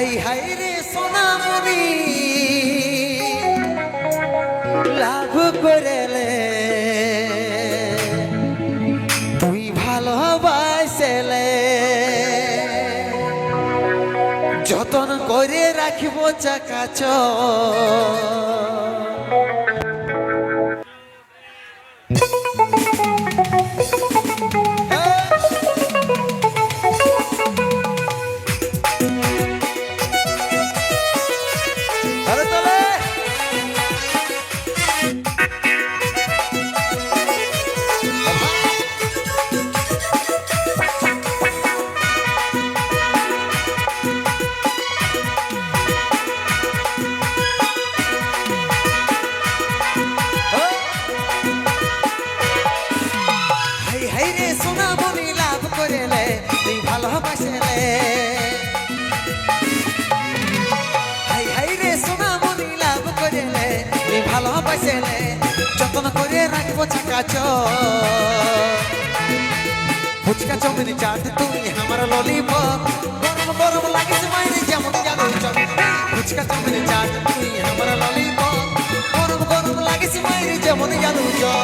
High high রে সোনামণি লাভ করেলে তুই ভালোবাসলে যতন করে রাখিব চাকাচ ভালোবাসলে যতন করে রাখবো চাকাচ ফুচকা চাউমিন চাট তুই আমার ললিপপ গরম গরম লাগিস মাইরে যেমন জানো চল ফুচকা চাউমিন চাট তুই আমার ললিপপ গরম গরম লাগিস মাইরে যেমন জানো চল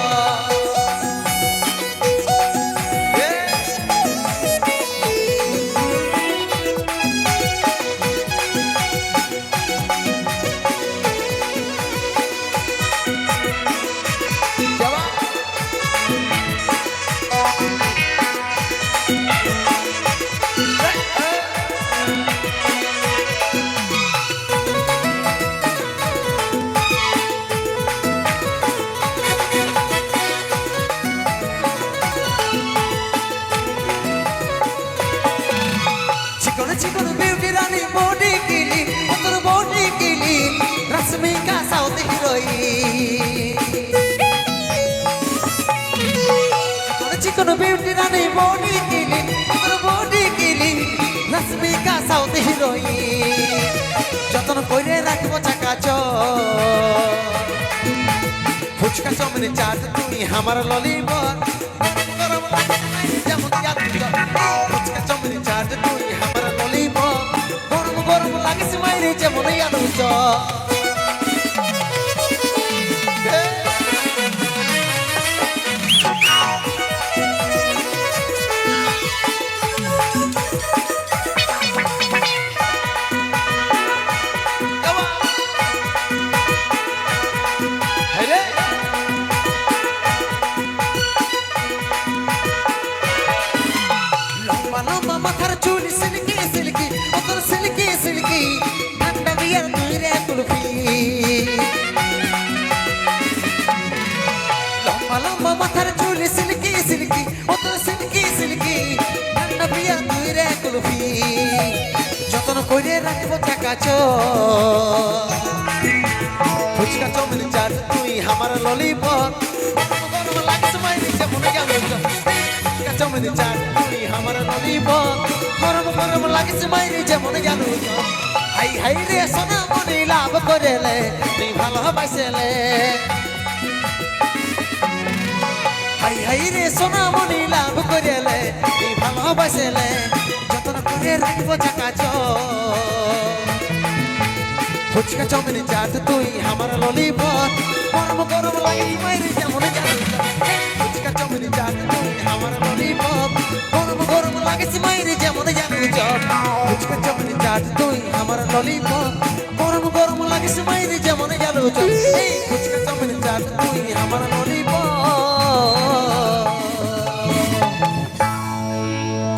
चिकन ब्यूटी रानी बॉडी कीली उतर बॉडी कीली Rashmika south heroine chicken beauty रानी बॉडी कीली उतर बॉडी कीली रश्मिका साउथ हीरोइन যতন করে রাখবো চাকাচ ফুচকা চাউমিন চাট তুই আমার ললিপপ গরম লাগে যেমন ফুচকা চাউমিন চাট তুই আমার ললিপপ গরম গরম লাগিস মাইরে যেমন আলু চপ মাথার চুল সিল্কি সিল্কি ওতর সিল্কি সিল্কি ঠান্ডা বিয়ার তুই রে কুলফি লম্বা লম্বা মাথার চুল সিল্কি সিল্কি ওতর সিল্কি সিল্কি ঠান্ডা বিয়ার তুই রে কুলফি যতন করে রাখবো চাকাচ ফুচকা চাউমিন চাট তুই আমার ললিপপ গরম লাগিস মাইরে যেমন জানো ফুচকা চাউমিন চাট তুই আমার ললিপপ গরম গরম লাগিস মাইরে যেমন জানো হাই হাই রে সোনামণি লাভ করেলে তুই ভালোবাসলে হাই হাই রে সোনামণি লাভ করেলে তুই ভালোবাসলে যতন করে রাখবো চাকাচ ফুচকা চাউমিন চাট তুই আমার ললিপপ গরম গরম লাগিস মাইরে যেমন জানো ফুচকা চাউমিন চাট তুই আমার ললিপপ গরম গরম লাগিস মাইরে যেমন জানো চপ ফুচকা চাউমিন চাট তুই আমার ললিপপ গরম গরম লাগিস মাইরে যেমন জানো চপ এই ফুচকা চাউমিন চাট তুই আমার ললিপপ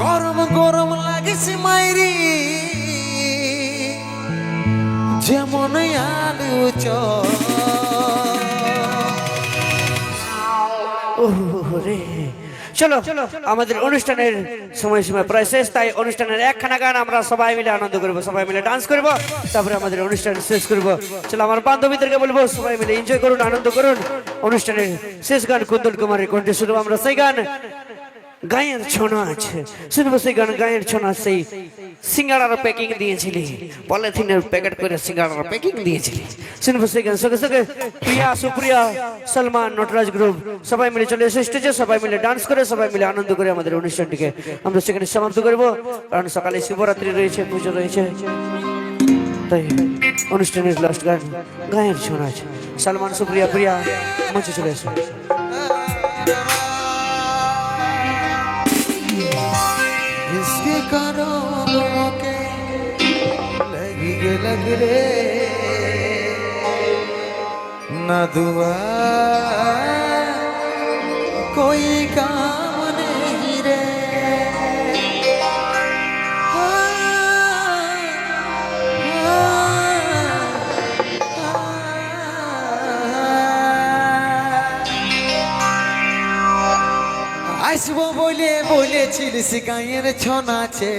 গরম গরম লাগিস মাইরে যেমন আলু চপ ওরে চলো আমাদের অনুষ্ঠানের সময়সীমা প্রায় শেষ, তাই অনুষ্ঠানের একখানা গান আমরা সবাই মিলে আনন্দ করব, সবাই মিলে ডান্স করব, তারপরে আমাদের অনুষ্ঠান শেষ করব। চলো আমার বান্ধবীদেরকে বলবো সবাই মিলে এনজয় করুন, আনন্দ করুন। অনুষ্ঠানের শেষ গান কুন্দন কুমারের কণ্ঠে শুনবো আমরা সেই গান গায়ের ছোনা আছে, শুনবো সেই গান গায়ের ছোনা। সেই সিঙ্গাড়ার প্যাকিং দিয়েছিলি, পলিথিনের প্যাকেট করে সিঙ্গাড়ার প্যাকিং দিয়েছিলি, শুনবো সেই গান। সঙ্গে সঙ্গে প্রিয়া, সুপ্রিয়া, সলমান, নটরাজ গ্রুপ সবাই মিলে চলে এসে স্টেজে, সবাই মিলে ডান্স করে, সবাই মিলে আনন্দ করে আমাদের অনুষ্ঠানটিকে আমরা সেখানে সমাপ্ত করবো, কারণ সকালে শিবরাত্রি রয়েছে, পুজো রয়েছে। তাই অনুষ্ঠানের লাস্ট গান গায়ের শোনা আছে। সালমান সুপ্রিয়া প্রিয়া মঞ্চে চলে আসুন। इसके कानों के लग रे न दुआ कोई काम नहीं रे আসবো বলে বলেছিলিস গায়ের ছনাচে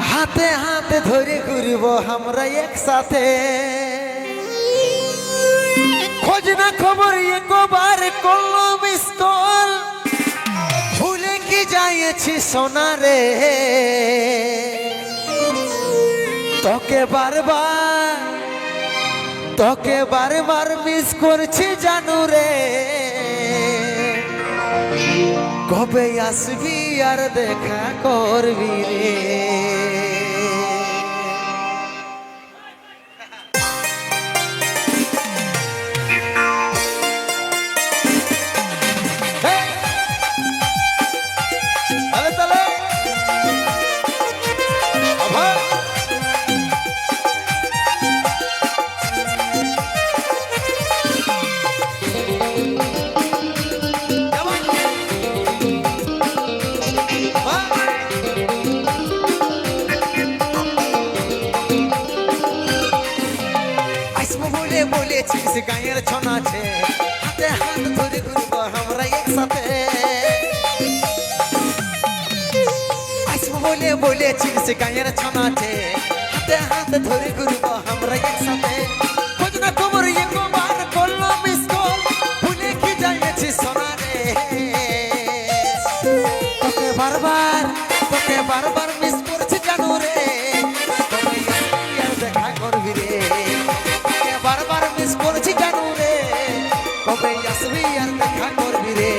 হাতে হাতে ধরে ঘুরবো আমরা একসাথে খোঁজ না খবর একবার করলো মিস কল ভুলে কি যাইছি সোনা রে তোকে বারবার মিস করছি জানু রে কবে আসবি আর দেখা করবি রে বলেছিস গায়ের ছনাছে হাতে হাত ধরে ঘুরবো আমরা একসাথে আসবো বলে বলেছিস গায়ের ছনাছে হাতে হাত ধরে ঘুরবো আমরা একসাথে খোঁজ না খবর একবার করলো মিস কল ভুলে কি যাইছি সোনা রে তোকে বারবার মিস করছি জানু রে দেখা করবি রে বারবার মিস করছি জানু রে কবে আসবি আর দেখা করবি রে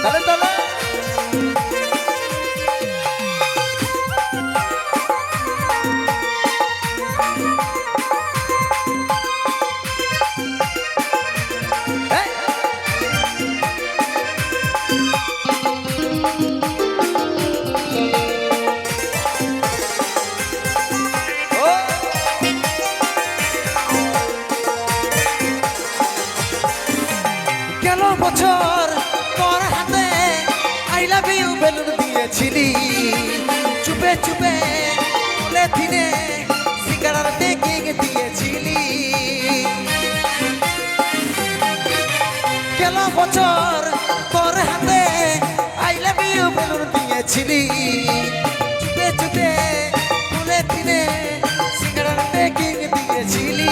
তাহলে তাহলে বছর তোর হাতে আই লাভ ইউ বেলুন দিয়েছিলি চুপে চুপে বলে দিনে সিগারার টেকিং দিয়েছিলি গেল বছর তোর হাতে আই লাভ ইউ বেলুন দিয়েছিলি চুপে চুপে বলে দিনে সিগারার টেকিং দিয়েছিলি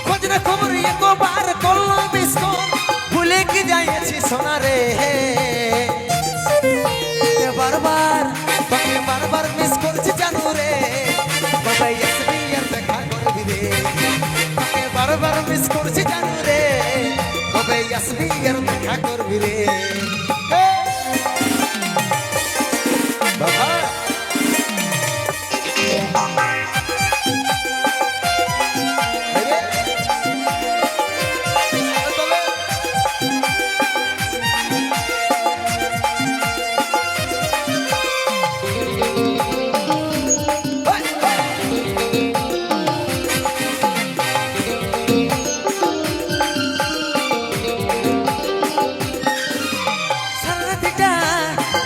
খোঁজ না খবর একবার করলো মিস কল ভুলে কি যাইছি সোনা রে বারবার মিস করছি জানু রে কবে আসবি আর দেখা করবি রে বারবার মিস করছি জানু রে কবে আসবি আর দেখা করবি রে বাবা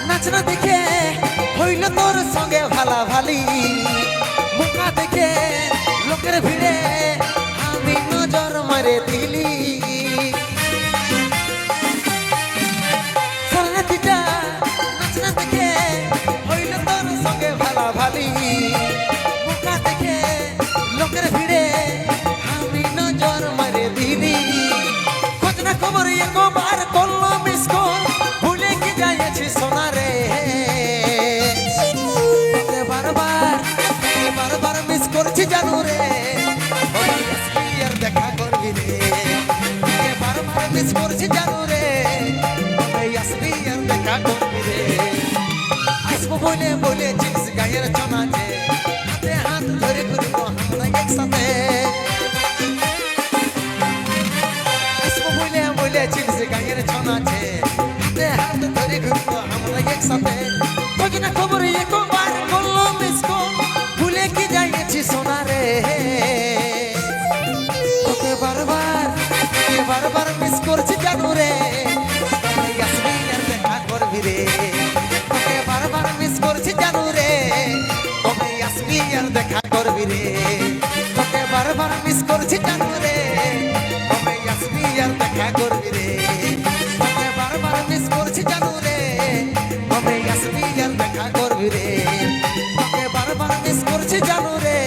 নাচনা দেখে হইল তোর সঙ্গে ভালা ভালি মুখা দেখে লোকের ভিড়ে আমি নজর মারে দিলি নাচনা দেখে হইল তোর সঙ্গে ভালা ভালি মুখা দেখে লোকের ভিড়ে আমি নজর মারে দিলি খোঁজ না খবর একবার করলো মিস কল ভুলে কি যাইছি সোনা রে বারবার মিস করছি জানু রে আর দেখা করবি রে মিস করছি জানু রে কবে আসবি আর দেখা করবি রে তোকে বারবার মিস করছি জানু রে কবে আসবি আর দেখা করবি রে তোকে বারবার মিস করছি জানু রে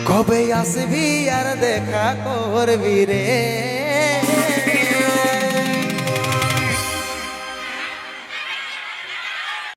কবে আসবি আর দেখা করবি রে